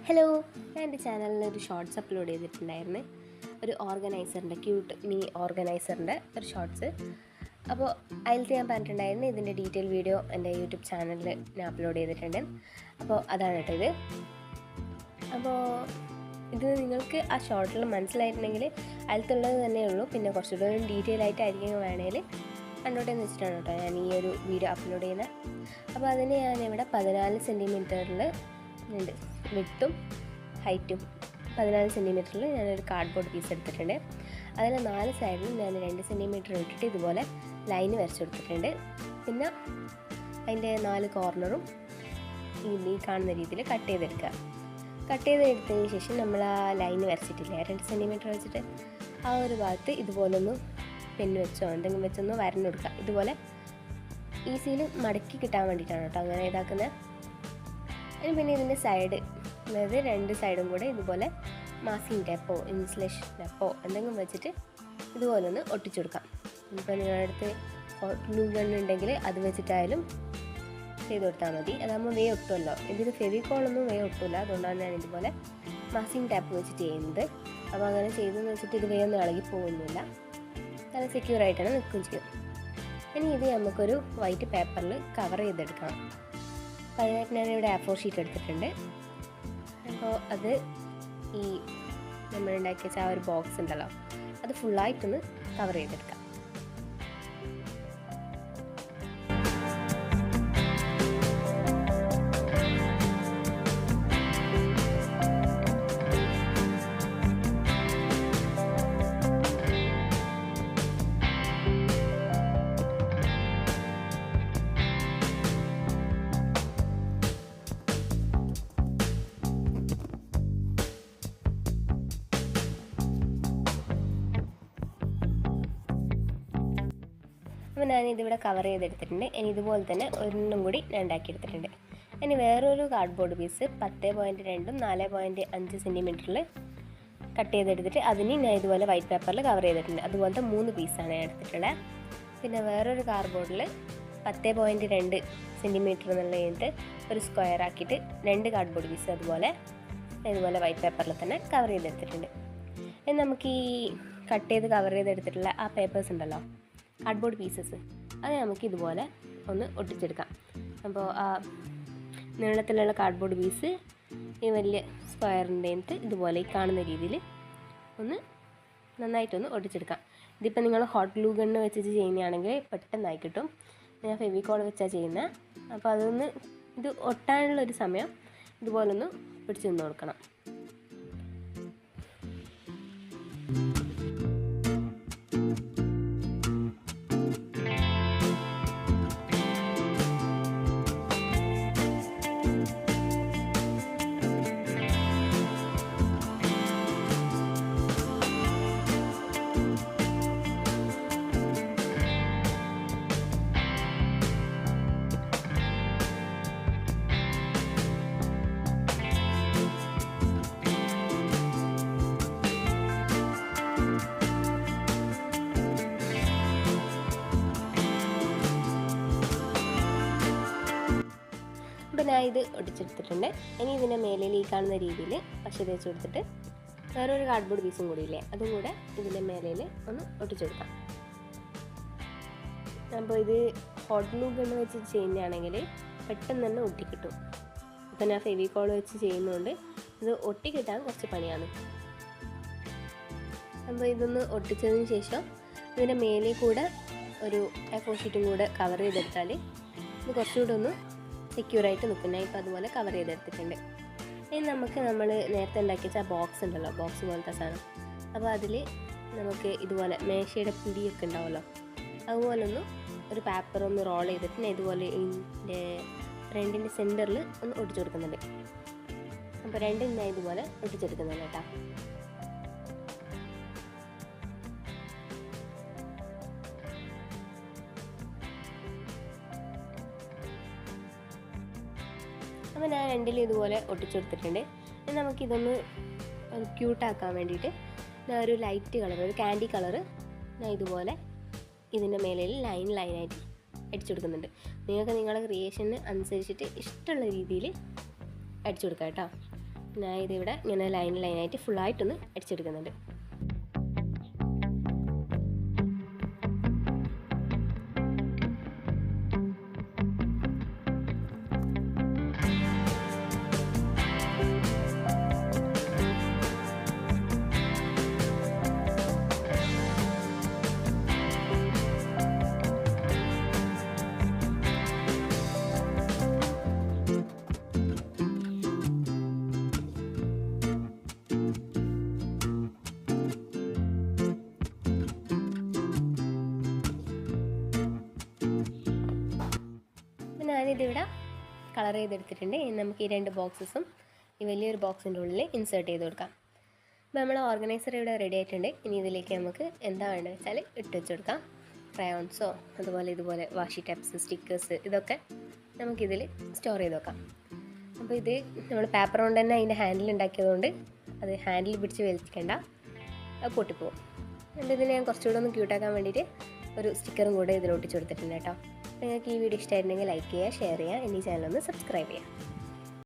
Hello, ഞാൻ എൻ്റെ ചാനലിൽ ഒരു ഷോർട്സ് അപ്ലോഡ് ചെയ്തിട്ടുണ്ടായിരുന്നു. ഒരു ഓർഗനൈസറിൻ്റെ ക്യൂട്ട് മീ ഓർഗനൈസറിൻ്റെ ഒരു ഷോർട്സ്. അപ്പോൾ അതിലത്തെ ഞാൻ പറഞ്ഞിട്ടുണ്ടായിരുന്നു ഇതിൻ്റെ ഡീറ്റെയിൽ വീഡിയോ എൻ്റെ യൂട്യൂബ് ചാനലിൽ ഞാൻ അപ്ലോഡ് ചെയ്തിട്ടുണ്ട്. അപ്പോൾ അതാണ് കേട്ടോ ഇത്. അപ്പോൾ ഇത് നിങ്ങൾക്ക് ആ ഷോർട്ടിൽ മനസ്സിലായിട്ടുണ്ടെങ്കിൽ അതിലത്തുള്ളത് തന്നെയുള്ളൂ. പിന്നെ കുറച്ചുകൂടെ ഡീറ്റെയിൽ ആയിട്ടായിരിക്കും വേണമെങ്കിൽ കണ്ടോട്ടെന്ന് വെച്ചിട്ടാണ് കേട്ടോ ഞാൻ ഈ ഒരു വീഡിയോ അപ്ലോഡ് ചെയ്യുന്നത്. അപ്പോൾ അതിന് ഞാനിവിടെ 14 സെൻറ്റിമീറ്ററിൽ ഉണ്ട് വിട്ടും ഹൈറ്റും 14 സെൻറ്റിമീറ്ററിൽ ഞാനൊരു കാർഡ്ബോർഡ് പീസ് എടുത്തിട്ടുണ്ട്. അതിൽ 4 സൈഡിലും ഞാൻ 2 സെൻറ്റിമീറ്റർ ഇട്ടിട്ട് ഇതുപോലെ ലൈന് വരച്ചു കൊടുത്തിട്ടുണ്ട്. പിന്നെ അതിൻ്റെ 4 കോർണറും ഈ കാണുന്ന രീതിയിൽ കട്ട് ചെയ്തെടുക്കുക. കട്ട് ചെയ്തെടുത്തതിന് ശേഷം നമ്മൾ ആ ലൈന് വരച്ചിട്ടില്ലേ 2 സെൻറ്റിമീറ്റർ വെച്ചിട്ട് ആ ഒരു ഭാഗത്ത് ഇതുപോലൊന്ന് പെന്ന് വെച്ചോ എന്തെങ്കിലും വെച്ചൊന്ന് വരഞ്ഞു കൊടുക്കുക. ഇതുപോലെ ഈസിയിൽ മടക്കി കിട്ടാൻ വേണ്ടിയിട്ടാണ് കേട്ടോ അങ്ങനെ ഇതാക്കുന്നത്. പിന്നെ ഇതിൻ്റെ സൈഡ്, അതായത് 2 സൈഡും കൂടെ ഇതുപോലെ മാസ്കിംഗ് ടേപ്പോ ഇൻസുലേഷൻ ടേപ്പോ എന്തെങ്കിലും വെച്ചിട്ട് ഇതുപോലെ ഒന്ന് ഒട്ടിച്ചു കൊടുക്കാം. ഇപ്പോൾ നിങ്ങളുടെ അടുത്ത് ഗ്ലൂ ഗൺ ഉണ്ടെങ്കിൽ അത് വെച്ചിട്ടായാലും ചെയ്ത് കൊടുത്താൽ മതി. അതാകുമ്പോൾ വേ ഒട്ടുമല്ലോ. ഇതിൽ ഫെവിക്കോളൊന്നും വേ ഒട്ടില്ല, അതുകൊണ്ടാണ് ഞാൻ ഇതുപോലെ മാസ്കിംഗ് ടാപ്പ് വെച്ചിട്ട് ചെയ്യുന്നത്. അപ്പോൾ അങ്ങനെ ചെയ്തെന്ന് വെച്ചിട്ട് ഇത് വേ ഒന്നും ഇളകി പോകുന്നില്ല, നല്ല സെക്യൂറായിട്ടാണ് നിൽക്കുകയും ചെയ്യും. ഇനി ഇത് നമുക്കൊരു വൈറ്റ് പേപ്പറിൽ കവർ ചെയ്തെടുക്കണം. അപ്പോൾ അതിനായിട്ട് ഞാനിവിടെ A4 ഷീറ്റ് എടുത്തിട്ടുണ്ട്. അപ്പോൾ അത് ഈ നമ്മളുണ്ടാക്കി വെച്ച ആ ഒരു ബോക്സ് ഉണ്ടല്ലോ അത് ഫുള്ളായിട്ടൊന്ന് കവർ ചെയ്തെടുക്കാം. അപ്പോൾ ഞാനിതിവിടെ കവർ ചെയ്തെടുത്തിട്ടുണ്ട്. ഇനി ഇതുപോലെ തന്നെ ഒരെണ്ണം കൂടി ഞാൻ ഉണ്ടാക്കിയെടുത്തിട്ടുണ്ട്. ഇനി വേറൊരു കാർഡ്ബോർഡ് പീസ് 10.2ഉം 4.5 സെൻറ്റിമീറ്ററിൽ കട്ട് ചെയ്തെടുത്തിട്ട് അതിന് ഞാൻ ഇതുപോലെ വൈറ്റ് പേപ്പറിൽ കവർ ചെയ്തിട്ടുണ്ട്. അതുപോലത്തെ 3 പീസാണ് ഞാൻ എടുത്തിട്ടുള്ളത്. പിന്നെ വേറൊരു കാർഡ്ബോർഡിൽ 10.2 സെൻറ്റിമീറ്റർ എന്നുള്ള കഴിഞ്ഞിട്ട് ഒരു സ്ക്വയർ ആക്കിയിട്ട് 2 കാർഡ്ബോർഡ് പീസ് ഇതുപോലെ വൈറ്റ് പേപ്പറിൽ തന്നെ കവർ ചെയ്തെടുത്തിട്ടുണ്ട്. ഇനി നമുക്ക് ഈ കട്ട് ചെയ്ത് കവർ ചെയ്തെടുത്തിട്ടുള്ള ആ പേപ്പേഴ്സ് ഉണ്ടല്ലോ, കാർഡ്ബോർഡ് പീസസ്, അത് നമുക്ക് ഇതുപോലെ ഒന്ന് ഒട്ടിച്ചെടുക്കാം. അപ്പോൾ ആ നീളത്തിലുള്ള കാർഡ്ബോർഡ് പീസ് ഈ വലിയ സ്ക്വയറിൻ്റെ ഇതുപോലെ ഈ കാണുന്ന രീതിയിൽ ഒന്ന് നന്നായിട്ടൊന്ന് ഒട്ടിച്ചെടുക്കാം. ഇതിപ്പോൾ നിങ്ങൾ ഹോട്ട് ഗ്ലൂ ഗണ്ണ് വെച്ചിട്ട് ചെയ്യുന്നതാണെങ്കിൽ പെട്ടെന്നായി കിട്ടും. ഞാൻ ഫെവിക്കോൾ വെച്ചാൽ ചെയ്യുന്നത്. അപ്പോൾ അതൊന്ന് ഇത് ഒട്ടാനുള്ളൊരു സമയം ഇതുപോലൊന്ന് പിടിച്ച് നിന്ന് കൊടുക്കണം. ഇപ്പോൾ ഞാൻ ഇത് ഒട്ടിച്ചെടുത്തിട്ടുണ്ട്. ഇനി ഇതിൻ്റെ മേലിൽ ഈ കാണുന്ന രീതിയിൽ പശ തേച്ച് കൊടുത്തിട്ട് വേറൊരു കാർഡ്ബോർഡ് പീസും കൂടി ഇല്ലേ അതും കൂടെ ഇതിൻ്റെ മേലയിൽ ഒന്ന് ഒട്ടിച്ചെടുക്കാം. അപ്പോൾ ഇത് ഹോട്ട് ഗ്ലൂ ഗണ്ണ് വെച്ച് ചെയ്യുന്നതാണെങ്കിൽ പെട്ടെന്ന് തന്നെ ഒട്ടിക്കിട്ടും. അപ്പോൾ ഞാൻ ഫെവിക്കോൾ വെച്ച് ചെയ്യുന്നതുകൊണ്ട് ഇത് ഒട്ടിക്കിട്ടാൻ കുറച്ച് പണിയാണ്. അപ്പോൾ ഇതൊന്ന് ഒട്ടിച്ചതിന് ശേഷം ഇതിൻ്റെ മേലിൽ കൂടെ ഒരു A4 ഷീറ്റും കൂടെ കവർ ചെയ്തെടുത്താൽ ഇത് കുറച്ചുകൂടെ ഒന്ന് സെക്യൂറായിട്ട് നിൽക്കുന്നത്. ഇപ്പോൾ അതുപോലെ കവർ ചെയ്തെടുത്തിട്ടുണ്ട്. ഇനി നമുക്ക് നമ്മൾ നേരത്തെ ഉണ്ടാക്കി വെച്ച ബോക്സ് ഉണ്ടല്ലോ, ബോക്സ് പോലത്തെ സാധനം, അപ്പോൾ അതിൽ നമുക്ക് ഇതുപോലെ മേശയുടെ പിടിയൊക്കെ ഉണ്ടാവുമല്ലോ, അതുപോലെ ഒരു പേപ്പർ ഒന്ന് റോൾ ചെയ്തിട്ട് ഞാൻ ഇതുപോലെ ഇതിൻ്റെ ഫ്രണ്ടിൻ്റെ സെൻറ്ററിൽ ഒന്ന് ഒട്ടിച്ചു കൊടുക്കുന്നുണ്ട്. അപ്പോൾ രണ്ടും ഞാൻ ഇതുപോലെ ഒട്ടിച്ചെടുക്കുന്നുണ്ട് കേട്ടോ. അപ്പോൾ ഞാൻ രണ്ടിലും ഇതുപോലെ ഒട്ടിച്ചെടുത്തിട്ടുണ്ട്. ഇനി നമുക്കിതൊന്ന് ഒരു ക്യൂട്ടാക്കാൻ വേണ്ടിയിട്ട് ഞാൻ ഒരു ലൈറ്റ് കളർ, ഒരു ക്യാൻഡി കളറ് ഞാൻ ഇതുപോലെ ഇതിൻ്റെ മേലിൽ ലൈനായിട്ട് അടിച്ചു കൊടുക്കുന്നുണ്ട്. നിങ്ങൾക്ക് നിങ്ങളുടെ ക്രിയേഷന് അനുസരിച്ചിട്ട് ഇഷ്ടമുള്ള രീതിയിൽ അടിച്ചു കൊടുക്കാം കേട്ടോ. ഞാൻ ഇതിവിടെ ഇങ്ങനെ ലൈനായിട്ട് ഫുള്ളായിട്ടൊന്ന് അടിച്ചെടുക്കുന്നുണ്ട്. ഞാനിതിവിടെ കളർ ചെയ്തെടുത്തിട്ടുണ്ട്. ഇനി നമുക്ക് ഈ 2 ബോക്സസും ഈ വലിയൊരു ബോക്സിൻ്റെ ഉള്ളിൽ ഇൻസേർട്ട് ചെയ്ത് കൊടുക്കാം. അപ്പോൾ നമ്മൾ ഓർഗനൈസർ ഇവിടെ റെഡി ആയിട്ടുണ്ട്. ഇനി ഇതിലേക്ക് നമുക്ക് എന്താ വേണ്ടത് വെച്ചാൽ ഇട്ട് വെച്ച് കൊടുക്കാം. ക്രയോൺസോ അതുപോലെ ഇതുപോലെ വാഷി ടാപ്സ്, സ്റ്റിക്കേഴ്സ് ഇതൊക്കെ നമുക്കിതിൽ സ്റ്റോർ ചെയ്ത് വെക്കാം. അപ്പോൾ ഇത് നമ്മൾ പേപ്പർ കൊണ്ട് തന്നെ അതിൻ്റെ ഹാൻഡിൽ ഉണ്ടാക്കിയതുകൊണ്ട് അത് ഹാൻഡിൽ പിടിച്ച് വലിക്കേണ്ട, അത് പൊട്ടിപ്പോവും. എന്നിട്ട് ഇതിനെ ഞാൻ കുറച്ചുകൂടെ ഒന്ന് ക്യൂട്ടാക്കാൻ വേണ്ടിയിട്ട് ഒരു സ്റ്റിക്കറും കൂടെ ഇതിൽ ഒട്ടിച്ച് കൊടുത്തിട്ടുണ്ട് കേട്ടോ. നിങ്ങൾക്ക് ഈ വീഡിയോ ഇഷ്ടമായിരുന്നെങ്കിൽ ലൈക്ക് ചെയ്യുക, ഷെയർ ചെയ്യുക, എൻ്റെ ഈ ചാനൽ ഒന്ന് സബ്സ്ക്രൈബ് ചെയ്യുക.